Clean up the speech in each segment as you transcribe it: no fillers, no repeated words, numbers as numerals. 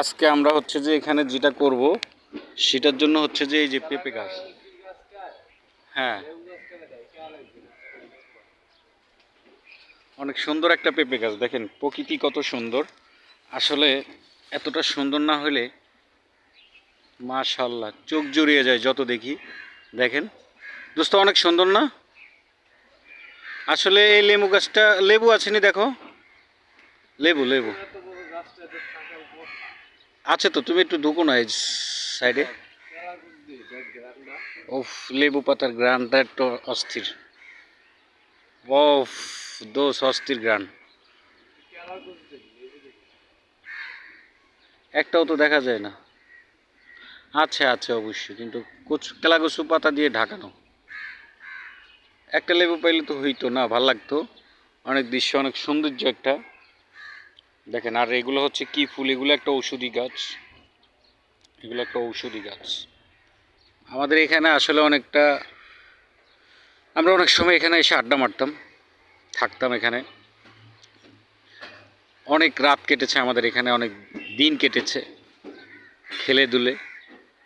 আজকে আমরা হচ্ছে যে এখানে যেটা করব সেটার জন্য হচ্ছে যে এই যে পেঁপে গাছ। হ্যাঁ, অনেক সুন্দর একটা পেঁপে গাছ, দেখেন প্রকৃতি কত সুন্দর। আসলে এতটা সুন্দর না হলে মাশাআল্লাহ চোখ জুড়িয়ে যায় যত দেখি। দেখেন দোস্ত, অনেক সুন্দর না? আসলে এই লেবু গাছটা, লেবু আছেনি দেখো, লেবু লেবু আছে তো, তুমি একটু ঢুকো না এই সাইডে। ওফ, লেবু পাতার গ্রানটা একটু অস্থির। ওফ, দোষ অস্থির গ্রান। একটাও তো দেখা যায় না। আচ্ছা আচ্ছা, অবশ্যই, কিন্তু কচু কেলাকচু পাতা দিয়ে ঢাকানো। একটা লেবু পাইলে তো হইতো না, ভাল লাগতো। অনেক দৃশ্য, অনেক সৌন্দর্য একটা। দেখেন, আর এগুলো হচ্ছে কি ফুল? এগুলো একটা ঔষধি গাছ। এগুলো একটা ঔষধি গাছ। আমাদের এখানে আসলে অনেকটা, আমরা অনেক সময় এখানে এসে আড্ডা মারতাম, থাকতাম এখানে। অনেক রাত কেটেছে আমাদের এখানে, অনেক দিন কেটেছে খেলে দুলে,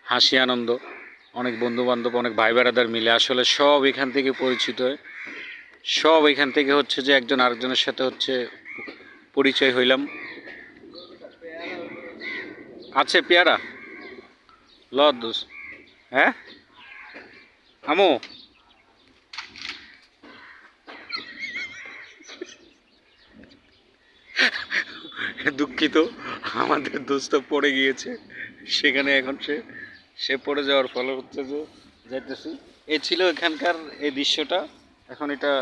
হাসি আনন্দ। অনেক বন্ধু বান্ধব, অনেক ভাই বেড়াদার মিলে আসলে সব এখান থেকে পরিচিত হয়ে, সব এখান থেকে হচ্ছে যে একজন আরেকজনের সাথে হচ্ছে পরিচয় হইলাম। আছে পেয়ারা, লদুস। হ্যাঁ আমো, দুঃখিত, আমাদের দোস্ত পড়ে গিয়েছে সেখানে। এখন সে সে পড়ে যাওয়ার ফলে হচ্ছে যে যাইতেছি। এ ছিল এখানকার এই দৃশ্যটা। এখন এটা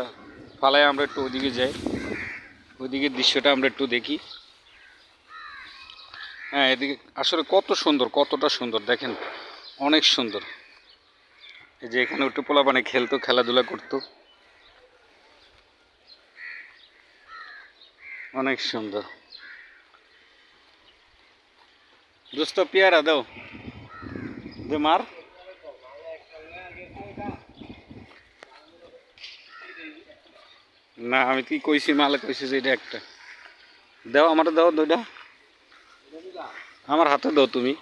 ফালায় আমরা একটু ওদিকে যাই, ওইদিকের দৃশ্যটা আমরা একটু দেখি। হ্যাঁ, এদিকে আসলে কত সুন্দর, কতটা সুন্দর দেখেন, অনেক সুন্দর। এই যে এখানে একটু পোলাপানে খেলতো, খেলাধুলা করতো, অনেক সুন্দর। দোস্ত পেয়ারা দাও, দে মার। না, আমি কি কইছি মালে কইছি যে এটা একটা দাও, আমার দাও দুইটা, আমার হাতে দাও তুমি।